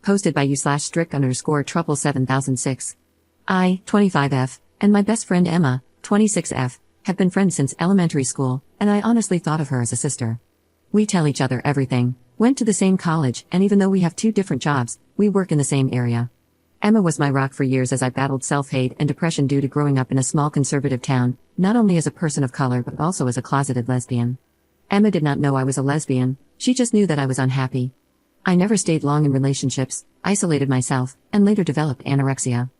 posted by u/strict_trouble7006. I, 25F, and my best friend Emma, 26F, have been friends since elementary school, and I honestly thought of her as a sister. We tell each other everything, went to the same college, and even though we have two different jobs, we work in the same area. Emma was my rock for years as I battled self-hate and depression due to growing up in a small conservative town, not only as a person of color but also as a closeted lesbian. Emma did not know I was a lesbian, she just knew that I was unhappy. I never stayed long in relationships, isolated myself, and later developed anorexia.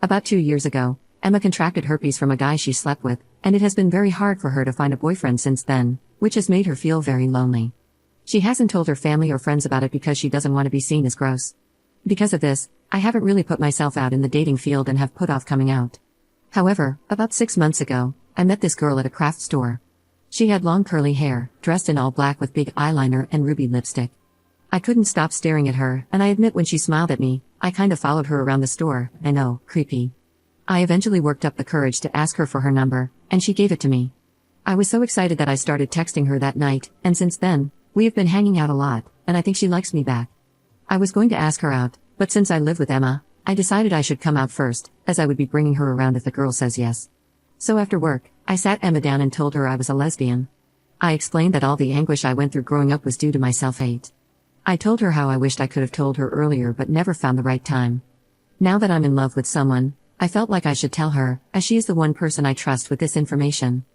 About 2 years ago, Emma contracted herpes from a guy she slept with, and it has been very hard for her to find a boyfriend since then, which has made her feel very lonely. She hasn't told her family or friends about it because she doesn't want to be seen as gross. Because of this, I haven't really put myself out in the dating field and have put off coming out. However, about 6 months ago, I met this girl at a craft store. She had long curly hair, dressed in all black with big eyeliner and ruby lipstick. I couldn't stop staring at her, and I admit when she smiled at me, I kind of followed her around the store. I know, creepy. I eventually worked up the courage to ask her for her number, and she gave it to me. I was so excited that I started texting her that night, and since then, we have been hanging out a lot, and I think she likes me back. I was going to ask her out, but since I live with Emma, I decided I should come out first, as I would be bringing her around if the girl says yes. So after work, I sat Emma down and told her I was a lesbian. I explained that all the anguish I went through growing up was due to my self-hate. I told her how I wished I could have told her earlier but never found the right time. Now that I'm in love with someone, I felt like I should tell her, as she is the one person I trust with this information.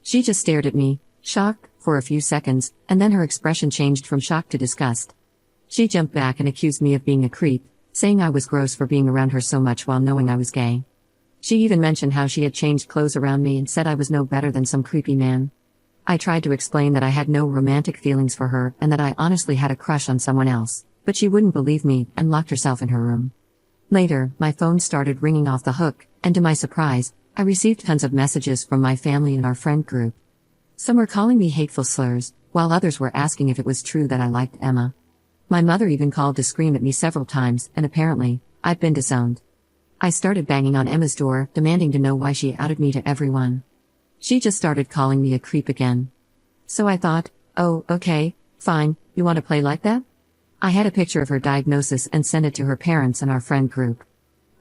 She just stared at me, shocked, for a few seconds, and then her expression changed from shock to disgust. She jumped back and accused me of being a creep, saying I was gross for being around her so much while knowing I was gay. She even mentioned how she had changed clothes around me and said I was no better than some creepy man. I tried to explain that I had no romantic feelings for her and that I honestly had a crush on someone else, but she wouldn't believe me and locked herself in her room. Later, my phone started ringing off the hook, and to my surprise, I received tons of messages from my family and our friend group. Some were calling me hateful slurs, while others were asking if it was true that I liked Emma. My mother even called to scream at me several times, and apparently, I'd been disowned. I started banging on Emma's door, demanding to know why she outed me to everyone. She just started calling me a creep again. So I thought, oh, okay, fine, you want to play like that? I had a picture of her diagnosis and sent it to her parents and our friend group.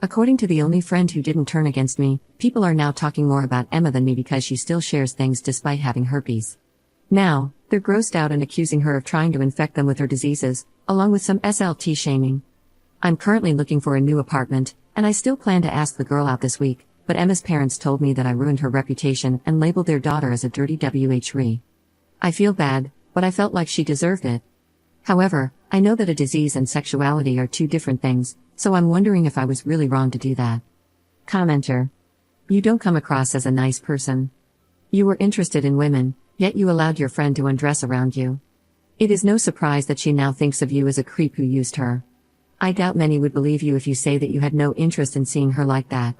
According to the only friend who didn't turn against me, people are now talking more about Emma than me because she still shares things despite having herpes. Now, they're grossed out and accusing her of trying to infect them with her diseases, along with some SLT shaming. I'm currently looking for a new apartment, and I still plan to ask the girl out this week, but Emma's parents told me that I ruined her reputation and labeled their daughter as a dirty WH-re. I feel bad, but I felt like she deserved it. However, I know that a disease and sexuality are two different things, so I'm wondering if I was really wrong to do that. Commenter. You don't come across as a nice person. You were interested in women, yet you allowed your friend to undress around you. It is no surprise that she now thinks of you as a creep who used her. I doubt many would believe you if you say that you had no interest in seeing her like that.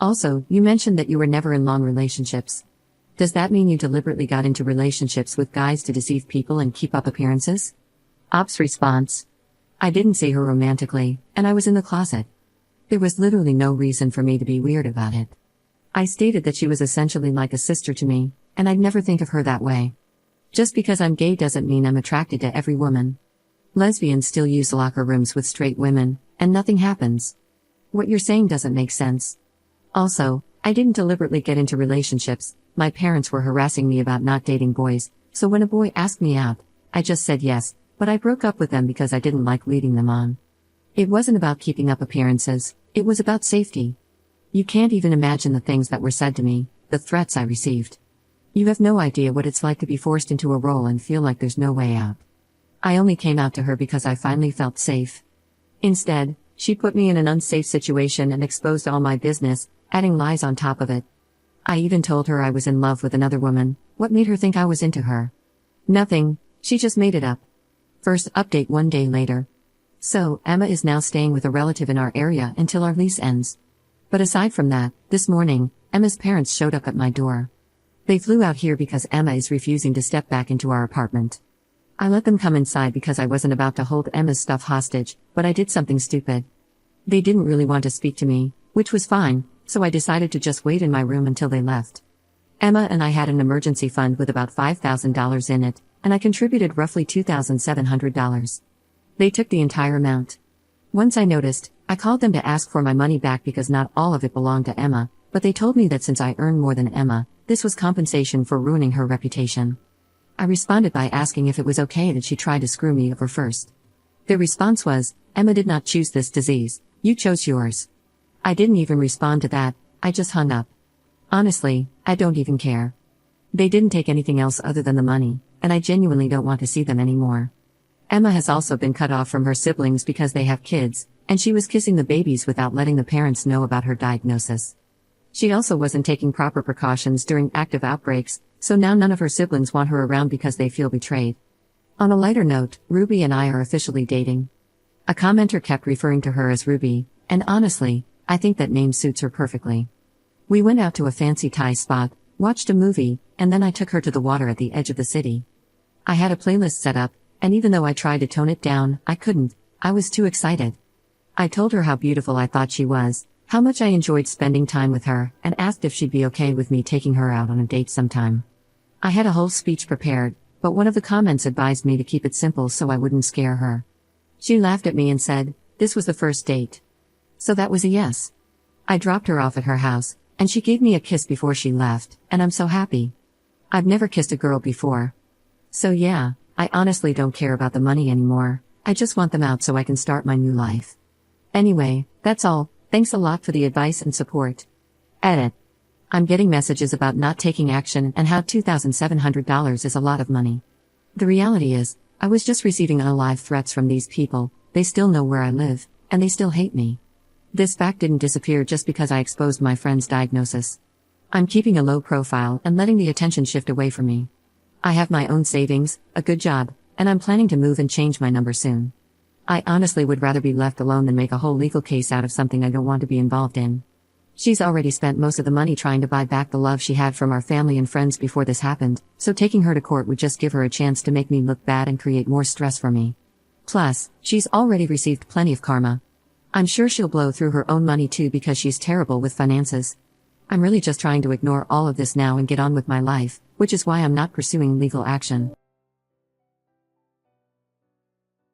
Also, you mentioned that you were never in long relationships. Does that mean you deliberately got into relationships with guys to deceive people and keep up appearances? Ops response. I didn't see her romantically, and I was in the closet. There was literally no reason for me to be weird about it. I stated that she was essentially like a sister to me, and I'd never think of her that way. Just because I'm gay doesn't mean I'm attracted to every woman. Lesbians still use locker rooms with straight women, and nothing happens. What you're saying doesn't make sense. Also, I didn't deliberately get into relationships. My parents were harassing me about not dating boys, so when a boy asked me out, I just said yes, but I broke up with them because I didn't like leading them on. It wasn't about keeping up appearances, it was about safety. You can't even imagine the things that were said to me, the threats I received. You have no idea what it's like to be forced into a role and feel like there's no way out. I only came out to her because I finally felt safe. Instead, she put me in an unsafe situation and exposed all my business, adding lies on top of it. I even told her I was in love with another woman. What made her think I was into her? Nothing, she just made it up. First update 1 day later. So, Emma is now staying with a relative in our area until our lease ends. But aside from that, this morning, Emma's parents showed up at my door. They flew out here because Emma is refusing to step back into our apartment. I let them come inside because I wasn't about to hold Emma's stuff hostage, but I did something stupid. They didn't really want to speak to me, which was fine, so I decided to just wait in my room until they left. Emma and I had an emergency fund with about $5,000 in it, and I contributed roughly $2,700. They took the entire amount. Once I noticed, I called them to ask for my money back because not all of it belonged to Emma, but they told me that since I earned more than Emma, this was compensation for ruining her reputation. I responded by asking if it was okay that she tried to screw me over first. Their response was, "Emma did not choose this disease, you chose yours." I didn't even respond to that, I just hung up. Honestly, I don't even care. They didn't take anything else other than the money, and I genuinely don't want to see them anymore. Emma has also been cut off from her siblings because they have kids, and she was kissing the babies without letting the parents know about her diagnosis. She also wasn't taking proper precautions during active outbreaks, so now none of her siblings want her around because they feel betrayed. On a lighter note, Ruby and I are officially dating. A commenter kept referring to her as Ruby, and honestly, I think that name suits her perfectly. We went out to a fancy Thai spot, watched a movie, and then I took her to the water at the edge of the city. I had a playlist set up, and even though I tried to tone it down, I couldn't. I was too excited. I told her how beautiful I thought she was, how much I enjoyed spending time with her, and asked if she'd be okay with me taking her out on a date sometime. I had a whole speech prepared, but one of the comments advised me to keep it simple so I wouldn't scare her. She laughed at me and said, "This was the first date." So that was a yes. I dropped her off at her house, and she gave me a kiss before she left, and I'm so happy. I've never kissed a girl before. So yeah, I honestly don't care about the money anymore, I just want them out so I can start my new life. Anyway, that's all, thanks a lot for the advice and support. Edit. I'm getting messages about not taking action and how $2,700 is a lot of money. The reality is, I was just receiving unalive threats from these people, they still know where I live, and they still hate me. This fact didn't disappear just because I exposed my friend's diagnosis. I'm keeping a low profile and letting the attention shift away from me. I have my own savings, a good job, and I'm planning to move and change my number soon. I honestly would rather be left alone than make a whole legal case out of something I don't want to be involved in. She's already spent most of the money trying to buy back the love she had from our family and friends before this happened, so taking her to court would just give her a chance to make me look bad and create more stress for me. Plus, she's already received plenty of karma. I'm sure she'll blow through her own money too because she's terrible with finances. I'm really just trying to ignore all of this now and get on with my life, which is why I'm not pursuing legal action.